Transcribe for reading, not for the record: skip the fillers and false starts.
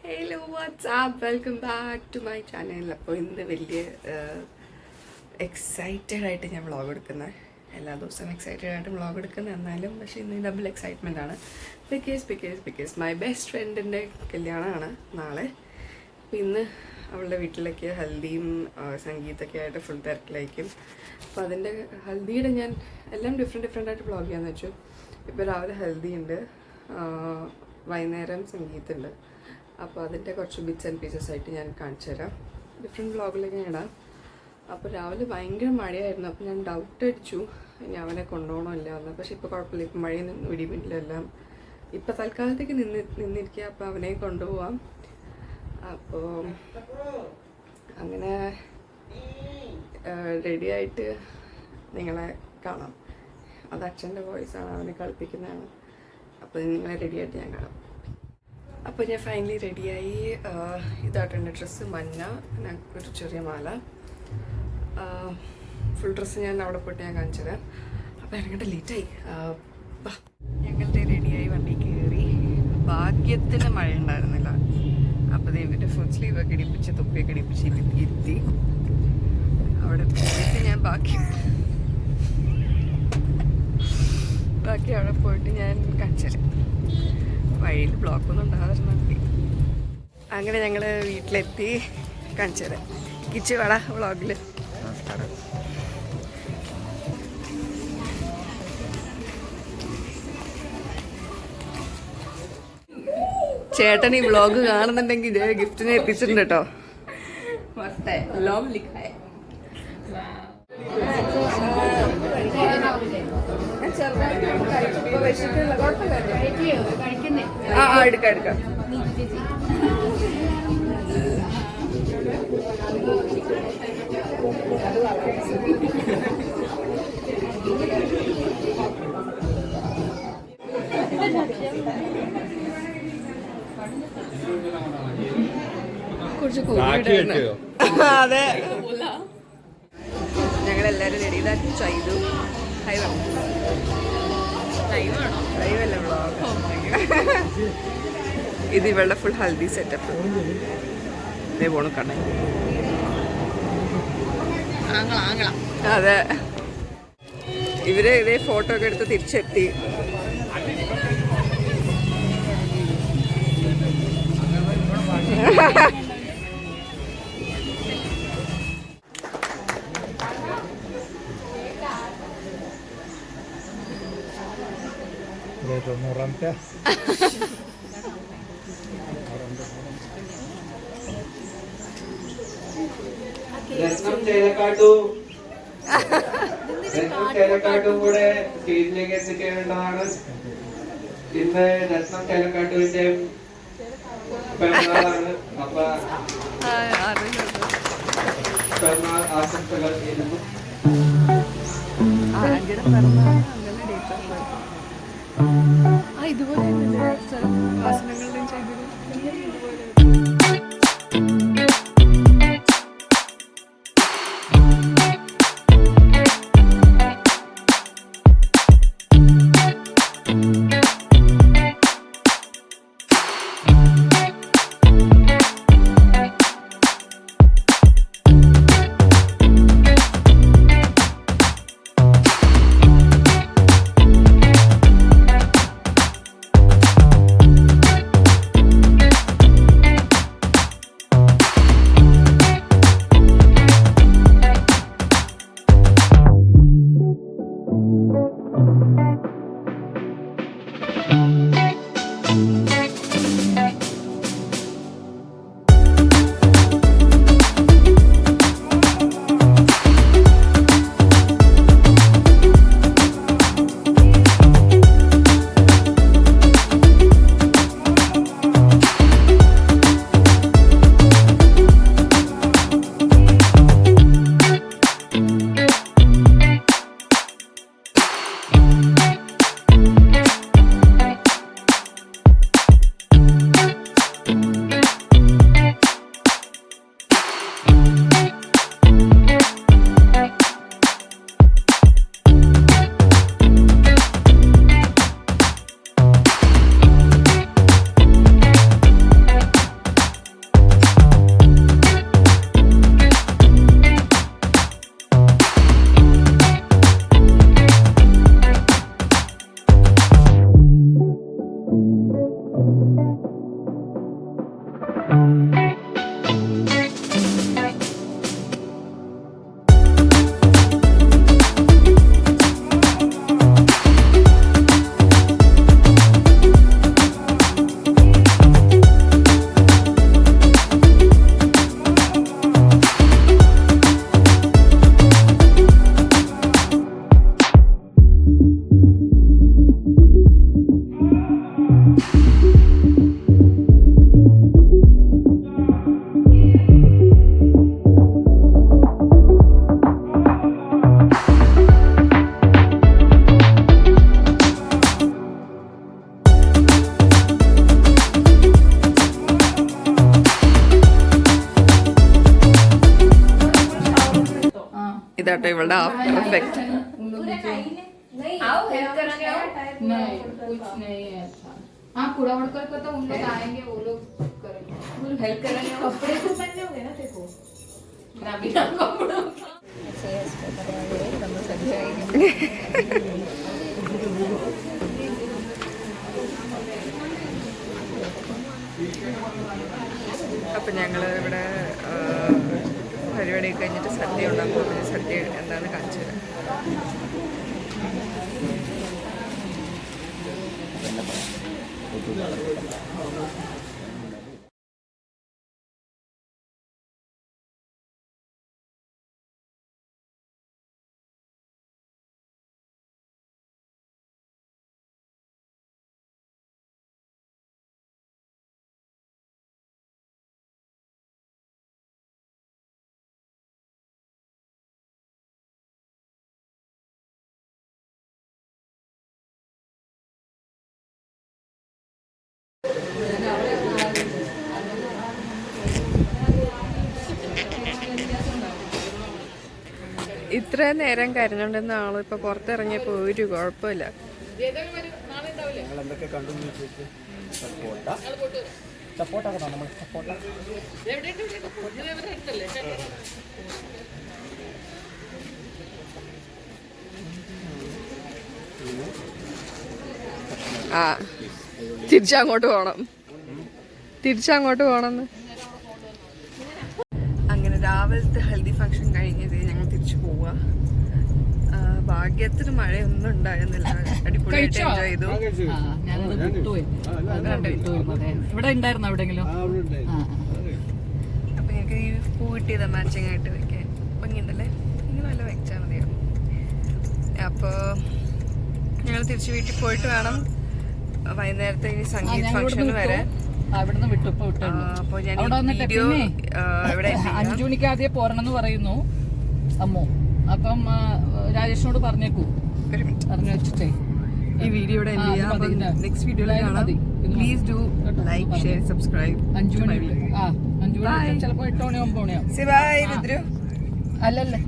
Hello what's up welcome back to my channel. അപ്പോൾ ഇന്ന് വലിയ എക്സൈറ്റഡ് ആയിട്ട് ഞാൻ വ്ളോഗ് എടുക്കുന്നത്. എല്ലാ ദിവസവും എക്സൈറ്റഡ് ആയിട്ട് വ്ളോഗ് എടുക്കുന്നത്, എന്നാലും പക്ഷേ ഇന്ന് ഡബിൾ എക്സൈറ്റ്മെൻ്റ് ആണ്. ബിക്കോസ് മൈ ബെസ്റ്റ് ഫ്രണ്ടിൻ്റെ കല്യാണമാണ് നാളെ. അപ്പോൾ ഇന്ന് അവളുടെ വീട്ടിലേക്ക് ഹൽദിയും സംഗീതമൊക്കെ ആയിട്ട് ഫുൾ തിരക്കിലായിരിക്കും. അപ്പോൾ അതിൻ്റെ ഹൽദിയുടെ ഞാൻ എല്ലാം ഡിഫറെൻ്റ് ആയിട്ട് വ്ളോഗ് ചെയ്യാമെന്ന് വെച്ചു. ഇപ്പോൾ രാവിലെ ഹൽദി ഉണ്ട്, വൈകുന്നേരം സംഗീതമുണ്ട്. അപ്പോൾ അതിൻ്റെ കുറച്ച് ബിറ്റ്സ് ആൻഡ് പീസസ് ആയിട്ട് ഞാൻ കാണിച്ചു തരാം. ഡിഫറെൻറ്റ് വ്ളോഗിലേക്ക് ഞാൻ ഇടാം. അപ്പോൾ രാവിലെ ഭയങ്കര മഴയായിരുന്നു. അപ്പോൾ ഞാൻ ഡൗട്ട് അടിച്ചു ഇനി അവനെ കൊണ്ടുപോകണമില്ല എന്ന്. പക്ഷേ ഇപ്പോൾ കുഴപ്പമില്ല, ഇപ്പം മഴയൊന്നും ഇടിമില്ലെല്ലാം ഇപ്പം തൽക്കാലത്തേക്ക് നിന്നിരിക്കുക. അപ്പോൾ അവനെ കൊണ്ടുപോവാം. അപ്പോൾ അങ്ങനെ റെഡിയായിട്ട് നിങ്ങളെ കാണാം. അത് അച്ഛൻ്റെ വോയിസാണ്, അവനെ കളിപ്പിക്കുന്നതാണ്. അപ്പോൾ നിങ്ങളെ റെഡിയായിട്ട് ഞാൻ കാണാം. അപ്പോൾ ഞാൻ ഫൈനലി റെഡിയായി. ഇതാട്ടെൻ്റെ ഡ്രസ്സ് മഞ്ഞ, ഒരു ചെറിയ മാല. ഫുൾ ഡ്രസ്സ് ഞാൻ അവിടെ പോയിട്ട് ഞാൻ കാണിച്ചു തരാം. അപ്പോൾ ഇറങ്ങട്ടെ, ലേറ്റായി. ഞങ്ങളുടെ റെഡിയായി വണ്ടി കയറി. ഭാഗ്യത്തിന് മഴ ഉണ്ടായിരുന്നില്ല. അപ്പോൾ ദൈവത്തിൻ്റെ ഫുൾ സ്ലീവൊക്കെ ഇടിപ്പിച്ച് തൊപ്പിയൊക്കെ ഇടിപ്പിച്ച് ഇരുത്തി അവിടെ പോയിട്ട് ഞാൻ ബാക്കി അവിടെ പോയിട്ട് ഞാൻ കാണിച്ചു തരാം. വഴിയിൽ ബ്ലോക്കൊന്നും ഉണ്ടാകാതിരുന്നാൽ മതി. അങ്ങനെ ഞങ്ങൾ വീട്ടിലെത്തി, കാണിച്ചു തരാം. കിച്ചു വേട വ്ളോഗിൽ. ചേട്ടൻ ഈ വ്ളോഗ് കാണുന്നുണ്ടെങ്കിൽ ഇതേ ഗിഫ്റ്റിനെ എത്തിച്ചിട്ടുണ്ട് കേട്ടോ. എടുക്കാം. കുറച്ച് അതെ, ഞങ്ങളെല്ലാരും റെഡി. ഇതാ ചെയ്തു. ലൈവല്ല വ്ളോഗ്. ഇത് ഇവളുടെ ഫുൾ ഹൽദി സെറ്റപ്പ്. ഇതേ പോണു കണ്ണ. അതെ, ഇവര് ഇതേ ഫോട്ടോ ഒക്കെ എടുത്ത് തിരിച്ചെത്തി. ചേലക്കാട്ടും കൂടെ സ്റ്റേജിലേക്ക് എത്തിക്കേണ്ടതാണ്. ഇന്ന് രത്നം ചേലക്കാട്ടുവിന്റെ പിറന്നാളാണ്. അപ്പൊ പിറന്നാൾ ആശംസകൾ ഇരുന്നു. ഇതുപോലെ ഭാഷണങ്ങളുടെയും ചെയ്തത്. ഇതാട്ടോ ഇവളുടെ ആഫ്റ്റർ എഫക്റ്റ്. नहीं कुछ नहीं है ऐसा। हाँ कूड़ा वड़कर को तो उन लोग आएंगे वो लोग करेंगे वो लोग हेल्प करेंगे कपड़े तो पहने होंगे ना देखो ना बिना कपड़ों അപ്പം ഞങ്ങൾ ഇവിടെ പരിപാടി കഴിഞ്ഞിട്ട് സദ്യ ഉണ്ടാകുമ്പോൾ സദ്യ എന്താണെന്ന് കാണിച്ചു തരാം. ഇത്രയും നേരം കരഞ്ഞോണ്ടിരുന്ന ആള് ഇപ്പൊ പുറത്തിറങ്ങിയപ്പോ ഒരു കുഴപ്പമില്ല. ആ തിരിച്ചങ്ങോട്ട് പോണം, തിരിച്ചങ്ങോട്ട് പോണെന്ന്. അങ്ങനെ രാവിലത്തെ ഹൽദി ഫംഗ്ഷൻ കഴിഞ്ഞത് ഞങ്ങൾ തിരിച്ചു പോവുക. ഭാഗ്യത്തിന് മഴയൊന്നും ഉണ്ടായിരുന്നില്ല, അടിപൊളിയായിട്ട് എൻജോയ് ചെയ്തു. ഇവിടെ ഉണ്ടായിരുന്നു എവിടെയെങ്കിലും. അപ്പൊ ഞങ്ങൾക്ക് ഈ പൂ കിട്ടിയതാ മാച്ചിങ് ആയിട്ട് വെക്കാൻ ഭംഗിയുണ്ടല്ലേ, ഇങ്ങനെ വല്ല വെച്ചാൽ മതിയാവും. അപ്പോൾ ഞങ്ങൾ തിരിച്ച് വീട്ടിൽ പോയിട്ട് വേണം വൈകുന്നേരത്തെ ഈ സംഗീത ഫംഗ്ഷന് വരെ. അവിടുന്ന് വിട്ടു ഇപ്പൊ വിട്ടു. അപ്പോൾ ഞാൻ അവിടെ വന്നിട്ട് വീഡിയോ ഇവിടെ 5 മണിക്ക് ആദ്യം പോരണമെന്ന് പറയുന്നു അമ്മു. അപ്പം രാജേഷിനോട് പറഞ്ഞേക്കൂ, പറഞ്ഞു വെച്ചിട്ടേ ഈ വീഡിയോ ഇവിടെ എൻഡ് ചെയ്യാം. നെക്സ്റ്റ് വീഡിയോയിൽ കാണാം. Please do like, share, subscribe. 5 മണി ചിലപ്പോ 8 മണി 9 മണിയാവും. ബൈ രുദ്രു. അല്ലല്ലേ